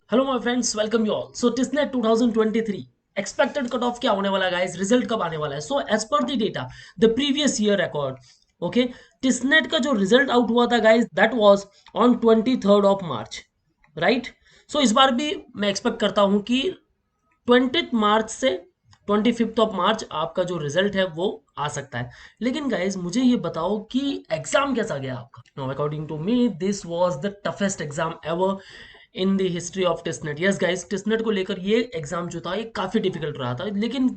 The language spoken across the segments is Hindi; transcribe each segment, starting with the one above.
Hello my friends, welcome you all. So टिसनेट 2023 expected cut of क्या होने वाला है गाइस, रिजल्ट कब आने वाला है? सो एज पर the data, the previous year record, okay, TISSNET का जो रिजल्ट आउट हुआ था guys, that was on 23rd of March, right. So इस बार भी मैं एक्सपेक्ट करता हूं कि 20 मार्च से 25 ऑफ मार्च आपका जो रिजल्ट है वो आ सकता है। लेकिन गाइज मुझे ये बताओ कि एग्जाम कैसा गया आपका? Now according to me this was the toughest exam ever in the history of TISSNET. Yes guys, TISSNET को लेकर ये एग्जाम जो था ये काफी डिफिकल्ट रहा था। लेकिन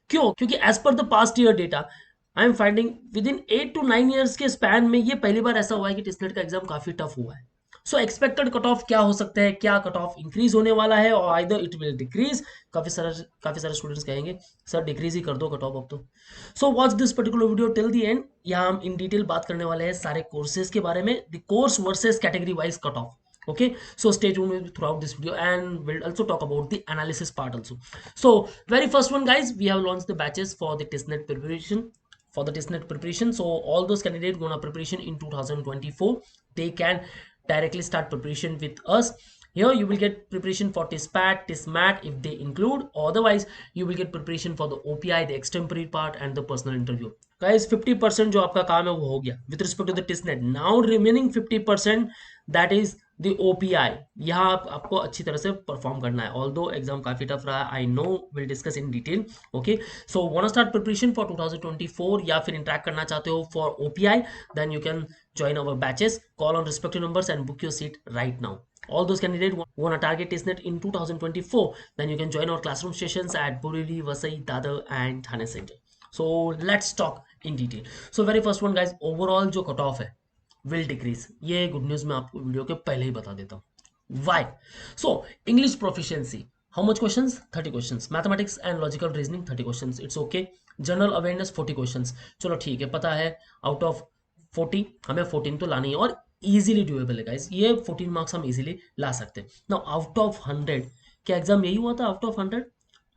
क्यों? क्योंकि एज पर the past year data I am finding within 8 to 9 years के स्पैन में ये पहली बार ऐसा हुआ है कि टेस्टनेट का एग्जाम काफी टफ हुआ है। सो एक्सपेक्टेड कट ऑफ क्या हो सकता है? क्या कट ऑफ इंक्रीज होने वाला है और आइदर इट विल डिक्रीज? काफी सारे स्टूडेंट्स कहेंगे सर डिक्रीज ही कर दो कट ऑफ अब तो। So watch this particular video till the end. यहाँ हम इन डिटेल बात करने वाले हैं सारे कोर्सेज के बारे में, the course versus category wise cut off. Okay, so stay tuned with throughout this video and we'll also talk about the analysis part also. So very first one guys, we have launched the batches for the testnet preparation, so all those candidates gonna preparation in 2024, they can directly start preparation with us. Here you will get preparation for TISPAT, TISMAT if they include. Otherwise, you will get preparation for the OPI, the extemporary part, and the personal interview. Guys, 50% जो आपका काम है वो हो गया with respect to the TISNET. Now remaining 50% that is the OPI. यहाँ आपको अच्छी तरह से परफॉर्म करना है। Although एग्जाम काफी टफ रहा है, I know, we'll discuss in detail. Okay, so wanna start preparation for 2024 या फिर interact करना चाहते हो for OPI, then you can join our batches. Call on respective numbers and book your seat right now. All those candidates want to target TISNET in 2024, then you can join our classroom sessions at Borivali, Vasai, Dadar and Thane Center. So let's talk in detail. So very first one guys, overall जो कट ऑफ है will decrease. ये गुड न्यूज मैं आपको वीडियो के पहले ही बता देता हूँ। Why? So English proficiency, how much questions? 30 questions. Mathematics and logical reasoning 30 questions. It's okay. General awareness 40 questions. चलो ठीक है, पता है आउट ऑफ 40 हमें 14 तो लानी है और इजीली डूएबल है गाइस। ये 14 मार्क्स हम इजीली ला सकते हैं। नाउ आउट ऑफ 100, क्या एग्जाम यही हुआ था आउट ऑफ 100?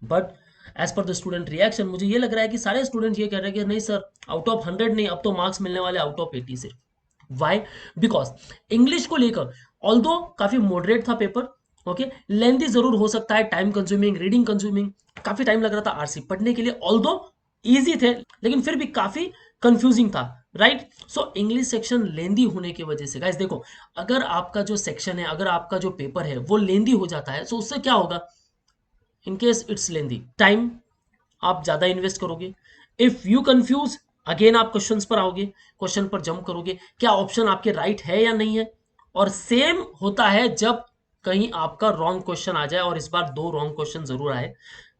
बट एज पर द स्टूडेंट रिएक्शन मुझे ये लग रहा है कि सारे स्टूडेंट ये कह रहे हैं कि नहीं सर, आउट ऑफ 100 नहीं, अब तो मार्क्स मिलने वाले आउट ऑफ 80 से। वाई? बिकॉज इंग्लिश को लेकर ऑल्दो काफी मॉडरेट था पेपर, ओके, लेंथी जरूर हो सकता है, टाइम कंज्यूमिंग, रीडिंग कंज्यूमिंग, काफी टाइम लग रहा था आरसी पढ़ने के लिए। ऑल्दो इजी थे लेकिन फिर भी काफी कंफ्यूजिंग था, राइट। सो इंग्लिश सेक्शन लेंदी होने की वजह से गाइस देखो, अगर आपका जो सेक्शन है, अगर आपका जो पेपर है वो लेंदी हो जाता है, तो उससे क्या होगा? In case it's lengthy, time आप ज्यादा इन्वेस्ट करोगे। इफ यू कंफ्यूज, अगेन आप क्वेश्चंस पर आओगे, क्वेश्चन पर जंप करोगे, क्या ऑप्शन आपके राइट है या नहीं है। और सेम होता है जब कहीं आपका रॉन्ग क्वेश्चन आ जाए, और इस बार 2 रॉन्ग क्वेश्चन जरूर आए,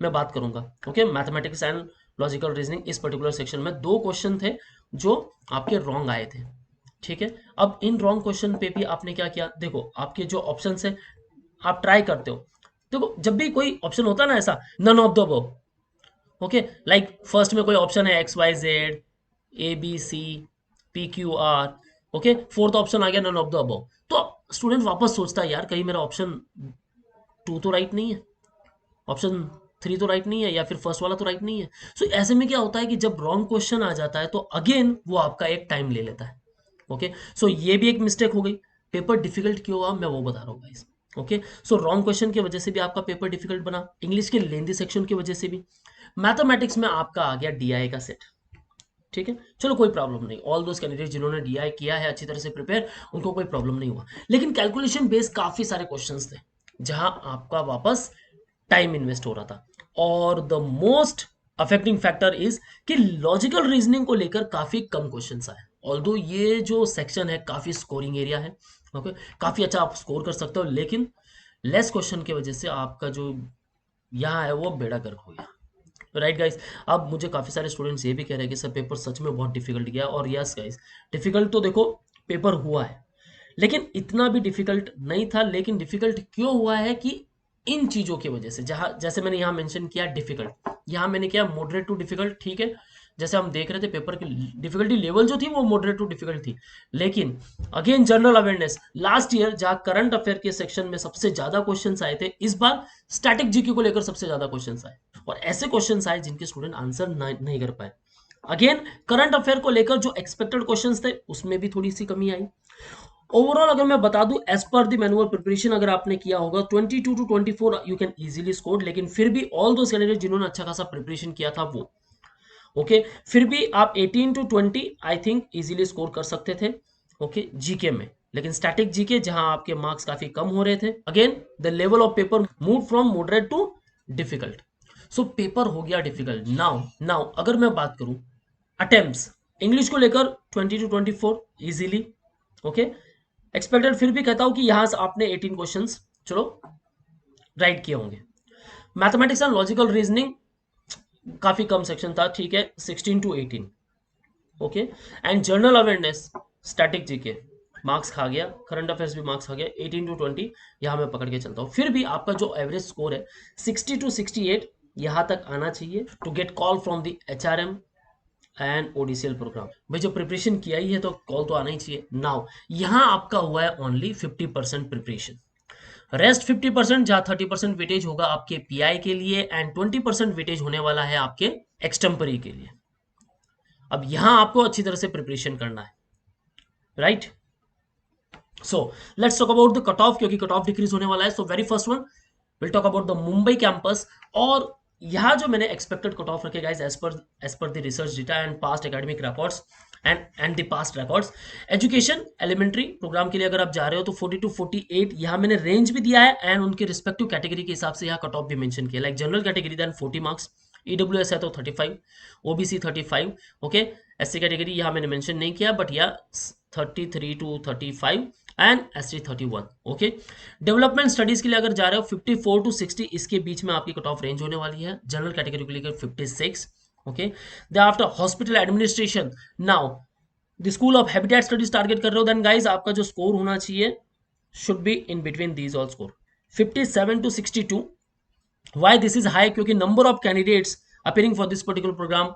मैं बात करूंगा। Okay, mathematics and logical reasoning इस पर्टिकुलर सेक्शन में 2 क्वेश्चन थे जो आपके रॉन्ग आए थे, ठीक है। अब इन रॉन्ग क्वेश्चन पे भी आपने क्या किया? देखो आपके जो ऑप्शन है आप ट्राई करते हो। देखो जब भी कोई ऑप्शन होता है ना ऐसा, none of the above, okay, like first में कोई ऑप्शन है X Y Z, A B C, P Q R, okay, fourth option आ गया नन ऑफ द अबव, तो स्टूडेंट वापस सोचता है यार कहीं मेरा ऑप्शन 2 तो राइट नहीं है, ऑप्शन 3 तो राइट नहीं है, या फिर फर्स्ट वाला तो राइट नहीं है। सो ऐसे में क्या होता है कि जब रॉन्ग क्वेश्चन आ जाता है तो अगेन वो आपका एक टाइम ले लेता है। ओके, सो ये भी एक मिस्टेक हो गई। पेपर डिफिकल्ट क्यों हुआ मैं वो बता रहा हूँ guys. Okay, so wrong question की वजह से भी आपका पेपर डिफिकल्ट बना, इंग्लिश के लेंदी सेक्शन की वजह से भी। मैथमेटिक्स में आपका आ गया डीआई का सेट, ठीक है, चलो कोई प्रॉब्लम नहीं। ऑल दोस कैंडिडेट जिन्होंने डीआई किया है अच्छी तरह से प्रिपेयर, उनको कोई प्रॉब्लम नहीं हुआ। लेकिन कैलकुलेशन बेस्ड काफी सारे क्वेश्चंस थे जहां आपका वापस टाइम इन्वेस्ट हो रहा था। और the most affecting factor is कि लॉजिकल रीजनिंग को लेकर काफी कम क्वेश्चंस आए। ऑल्दो ये जो सेक्शन है काफी स्कोरिंग एरिया है, ओके, काफी अच्छा आप स्कोर कर सकते हो, लेकिन लेस क्वेश्चन की वजह से आपका जो यहाँ है वो बेड़ा गर्क हो गया, राइट गाइस। अब मुझे काफी सारे स्टूडेंट्स ये भी कह रहे हैं कि सर पेपर सच में बहुत डिफिकल्ट गया, और यस गाइस, डिफिकल्ट तो देखो पेपर हुआ है, लेकिन इतना भी डिफिकल्ट नहीं था। लेकिन डिफिकल्ट क्यों हुआ है कि इन चीजों की वजह से, जहां जैसे मैंने यहां मेंशन किया डिफिकल्ट, यहां मैंने किया मॉडरेट टू डिफिकल्ट, ठीक है। जैसे हम देख रहे थे पेपर की डिफिकल्टी लेवल जो थी वो मॉडरेट टू डिफिकल्ट थी। लेकिन again general awareness, last year जहां करंट अफेयर के सेक्शन में सबसे ज्यादा क्वेश्चंस आए थे, इस बार स्टैटिक जीके को लेकर सबसे ज्यादा क्वेश्चंस आए, और ऐसे क्वेश्चंस आए जिनके स्टूडेंट आंसर नहीं कर पाए। अगेन करंट अफेयर को लेकर जो एक्सपेक्टेड क्वेश्चंस थे उसमें भी थोड़ी सी कमी आई। ओवरऑल अगर मैं बता दूं as per the manual preparation अगर आपने किया होगा 22 to 24 you can easily score, लेकिन फिर भी ऑल दो कैंडिडेट जिन्होंने अच्छा खासा प्रिपरेशन किया था वो ओके फिर भी आप 18 to 20 I think easily score कर सकते थे ओके जीके में, लेकिन स्टैटिक जीके जहां आपके मार्क्स काफी कम हो रहे थे, again the level of paper move from moderate to difficult, so paper हो गया डिफिकल्ट। नाउ नाउ अगर मैं बात करूं अटेम्प्ट्स इंग्लिश को लेकर 20 टू 24 इजीली ओके एक्सपेक्टेड, फिर भी कहता हूं कि यहां से आपने 18 क्वेश्चंस चलो राइट किए होंगे। मैथमेटिक्स एंड लॉजिकल रीजनिंग काफी कम सेक्शन था, ठीक है 16 to 18 okay and general awareness static GK marks खा गया, करंट अफेयर्स भी मार्क्स खा गया 18 टू 20, यहां मैं पकड़ के चलता हूं। फिर भी आपका जो एवरेज स्कोर है 60 टू 68 यहां तक आना चाहिए to get call from the HRM and ODCL program. भाई जो प्रिपरेशन किया ही है तो कॉल तो आना ही चाहिए। नाउ यहां आपका हुआ है ओनली 50% प्रिपरेशन, रेस्ट 50% जहां 30% वेटेज होगा आपके पीआई के लिए एंड 20% वेटेज होने वाला है आपके एक्सटेम्परी के लिए। अब यहां आपको अच्छी तरह से प्रिपरेशन करना है, right. So let's talk about the cut off, क्योंकि कट ऑफ डिक्रीज होने वाला है। So very first one will talk about the Mumbai campus, और यहाँ जो मैंने एक्सपेक्टेड कट ऑफ रखे गाइस एज पर the research data and past academic records and the past records. Education elementary program के लिए अगर आप जा रहे हो तो 40 टू 48 यहाँ मैंने रेंज भी दिया है एंड उनके रिस्पेक्टिव कैटेगरी के हिसाब से यहाँ कट ऑफ भी मेंशन किया, like general category then 40 marks, EWS है तो 35, ओबीसी 35 ओके, एससी कैटेगरी यहाँ मैंने मेंशन नहीं किया बट या 33 to 35 and ST 31 okay. Development studies के लिए अगर जा रहे हो 54 टू 60 इसके बीच में आपकी कट ऑफ रेंज होने वाली है, जनरल कैटेगरी को लेकर 56 okay. The after hospital administration, now the school of habitat studies target कर रहे हो देन गाइज आपका जो स्कोर होना चाहिए should be in between these all score 57 to 62। Why this is high, क्योंकि number of candidates appearing for this particular program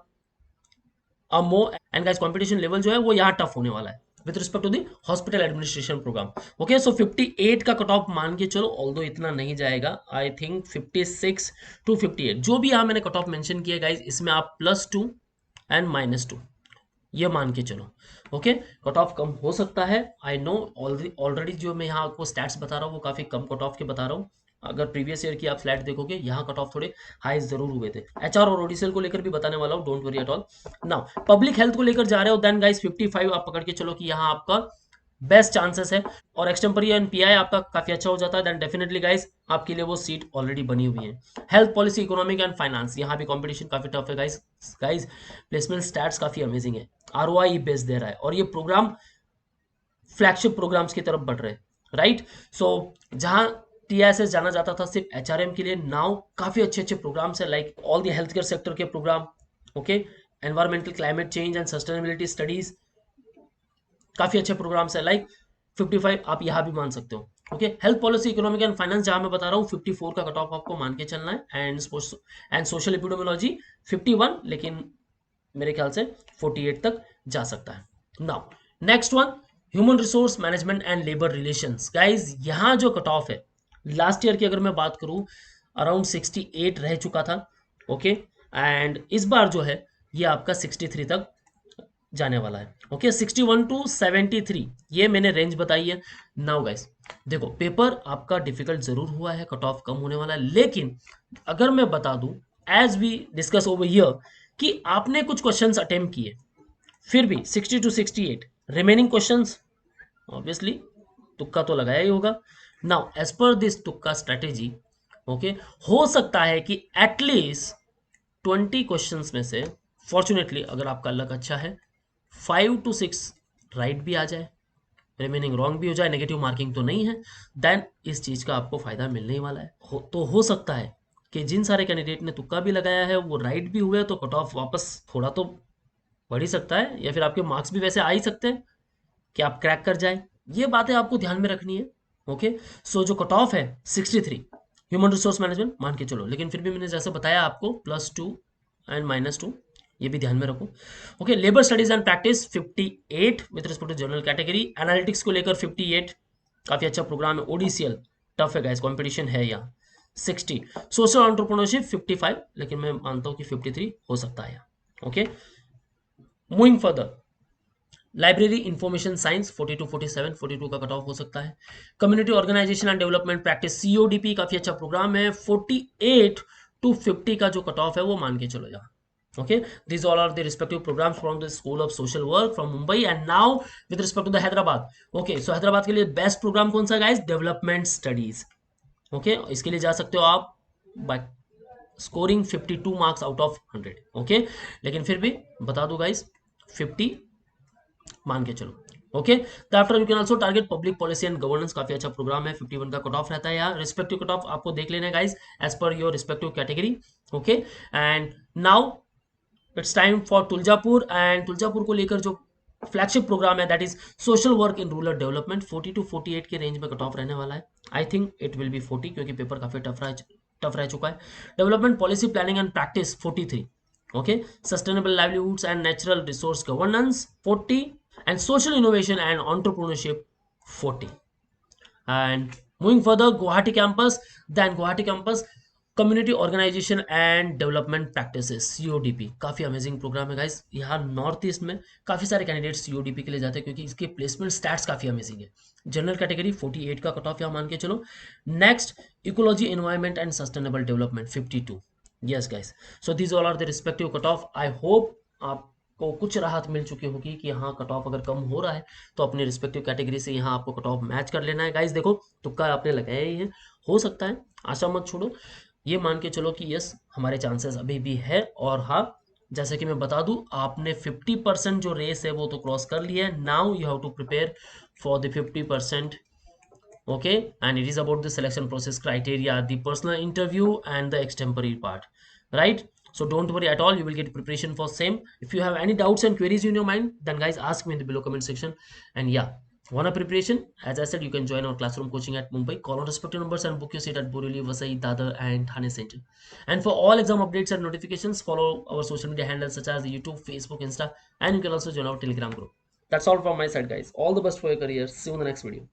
more and guys competition level जो है वो यहाँ टफ होने वाला है with respect to the hospital administration program okay. So 58 का कट ऑफ मान के चलो, ऑल्दो इतना नहीं जाएगा, आई थिंक 56 टू 58 जो भी यहाँ मैंने कट ऑफ मेंशन किया गाइस इसमें आप +2 एंड -2 ये मान के चलो ओके। कट ऑफ कम हो सकता है, आई नो ऑलरेडी जो मैं यहाँ आपको स्टैट्स बता रहा हूँ वो काफी कम कट ऑफ के बता रहा हूँ। अगर प्रीवियस ईयर की आप स्लाइड देखोगे यहाँ कट ऑफ थोड़े हाई जरूर हुए थे। एचआर और ओडीसीएल को लेकर भी बताने वाला हूँ, don't worry at all. Now public health को लेकर जा रहे हो देन गाइस 55 आप पकड़ के चलो कि यहाँ आपका बेस्ट चांसेस है, और एक्सटेम्परी एंड पीआई आपका काफी अच्छा हो जाता है देन डेफिनेटली गाइस आपके लिए वो सीट ऑलरेडी बनी हुई है। Health policy economic and finance यहाँ भी कंपटीशन काफी टफ है गाइस। गाइस प्लेसमेंट स्टैट्स काफी अमेजिंग है, आरओआई बेस्ड दे रहा है और ये प्रोग्राम फ्लैगशिप प्रोग्राम्स की तरफ बढ़ रहे हैं, राइट। सो जहां टीएसएस जाना जाता था सिर्फ एचआरएम के लिए, नाउ काफी अच्छे अच्छे प्रोग्राम्स है like all the health care sector के program okay, environmental climate change and sustainability studies काफी अच्छे प्रोग्राम्स है लाइक 55 आप यहां भी मान सकते हो okay. Health policy economic and finance जहां मैं बता रहा हूँ 54 का कट ऑफ आपको मान के चलना है एंड सोशल एपिडेमोलॉजी 51, लेकिन मेरे ख्याल से 48 तक जा सकता है। Now next one human resource management and labour relations, guys यहां जो कट ऑफ है लास्ट ईयर की अगर मैं बात करूं अराउंड 68 रह चुका था ओके, एंड इस बार जो है ये आपका 63 तक जाने वाला है ओके। 61 टू 73 ये मैंने रेंज बताई है। नाउ गाइस देखो पेपर आपका डिफिकल्ट जरूर हुआ है, कट ऑफ कम होने वाला है, लेकिन अगर मैं बता दूं as we discuss over here कि आपने कुछ क्वेश्चंस अटेम्प्ट किए फिर भी 60 टू 68 रिमेनिंग क्वेश्चंस ऑब्वियसली तुक्का तो लगाया ही होगा। नाउ एज पर दिस तुक्का स्ट्रेटेजी ओके, हो सकता है कि एटलीस्ट 20 क्वेश्चंस में से फॉर्चुनेटली अगर आपका लक अच्छा है 5 टू 6 राइट भी आ जाए, रिमेनिंग रॉन्ग भी हो जाए, नेगेटिव मार्किंग तो नहीं है, देन इस चीज का आपको फायदा मिलने ही वाला है। तो हो सकता है कि जिन सारे कैंडिडेट ने तुक्का भी लगाया है वो राइट भी हुए, तो कट ऑफ वापस थोड़ा तो बढ़ ही सकता है, या फिर आपके मार्क्स भी वैसे आ ही सकते हैं कि आप क्रैक कर जाए। ये बातें आपको ध्यान में रखनी है ओके। सो जो कट ऑफ है 63 ह्यूमन रिसोर्स मैनेजमेंट मान के चलो, लेकिन फिर भी मैंने जैसे बताया आपको +2 एंड -2 ये भी ध्यान में रखो okay. Labour studies and practice 58 with respect to general category, analytics को लेकर 58 काफी अच्छा प्रोग्राम है, ओडीसीएल टफ है गाइस कंपटीशन है यहाँ 60, सोशल एंटरप्रेन्योरशिप 55, लेकिन मैं मानता हूँ कि 53 हो सकता है यहाँ okay. Moving further library information science 42 47, 42 का कट ऑफ हो सकता है। Community organisation and development practice CODP काफी अच्छा प्रोग्राम है, 48 टू 50 का जो कट ऑफ है वो मान के चलो यहाँ। Okay, these all are the respective programs from the School of Social Work from Mumbai. And now with respect to the Hyderabad, okay, so Hyderabad के लिए बेस्ट प्रोग्राम कौन सा गाइस, डेवलपमेंट स्टडीज। ओके, इसके लिए जा सकते हो आप by scoring 52 marks out of 100। Okay, लेकिन फिर भी बता दो गाइस 50 मान के चलो। ओके, तो after you can also target public policy and governance, काफी अच्छा प्रोग्राम है, 51 का कट ऑफ रहता है यार। रिस्पेक्टिव कट ऑफ आपको देख लेना है गाइस एज पर your respective category. Okay, and now it's time for Tuljapur, and Tuljapur को लेकर जो फ्लैगशिप प्रोग्राम है that is social work in rural development, 40 to 48 के रेंज में कट ऑफ रहने वाला है। I think it will be 40 क्योंकि पेपर काफी टफ रह चुका है। Development policy planning and practice 43। Okay, sustainable livelihoods and natural resource governance 40, and social innovation and entrepreneurship 40. And moving further, Guwahati campus, then Guwahati campus community organisation and development practices CODP, काफी अमेजिंग प्रोग्राम है गाइस। यहाँ नॉर्थ ईस्ट में काफी सारे कैंडिडेट सीओडीपी के लिए जाते हैं क्योंकि इसके प्लेसमेंट स्टैट्स काफी अमेजिंग है। जनरल कैटेगरी 48 का कट ऑफ यहाँ मान के चलो। Next, ecology environment and sustainable development 52। Yes guys, so these all are the respective cut off. I hope आपको कुछ राहत मिल चुकी होगी कि यहाँ कट ऑफ अगर कम हो रहा है तो अपने रिस्पेक्टिव कैटेगरी से यहाँ आपको कट ऑफ मैच कर लेना है गाइस। देखो तुक्का आपने लगाया ही है, हो सकता है, आशा मत छोड़ो, ये मान के चलो कि यस हमारे चांसेस अभी भी है। और हाँ, जैसे कि मैं बता दूं, आपने 50% जो रेस है वो तो क्रॉस कर लिया है। Now you have to prepare for the 50%। okay, and it is about the selection process criteria, the personal interview and the extempore part, right? So don't worry at all, you will get preparation for same. If you have any doubts and queries in your mind, then guys ask me in the below comment section. And yeah, wanna preparation, as I said, you can join our classroom coaching at Mumbai. Call our respective numbers and book your seat at Borivali, Vasai, Dadar and Thane Center. And for all exam updates and notifications, follow our social media handles such as YouTube, Facebook, Insta, and you can also join our Telegram group. That's all from my side guys. All the best for your career. See you in the next video.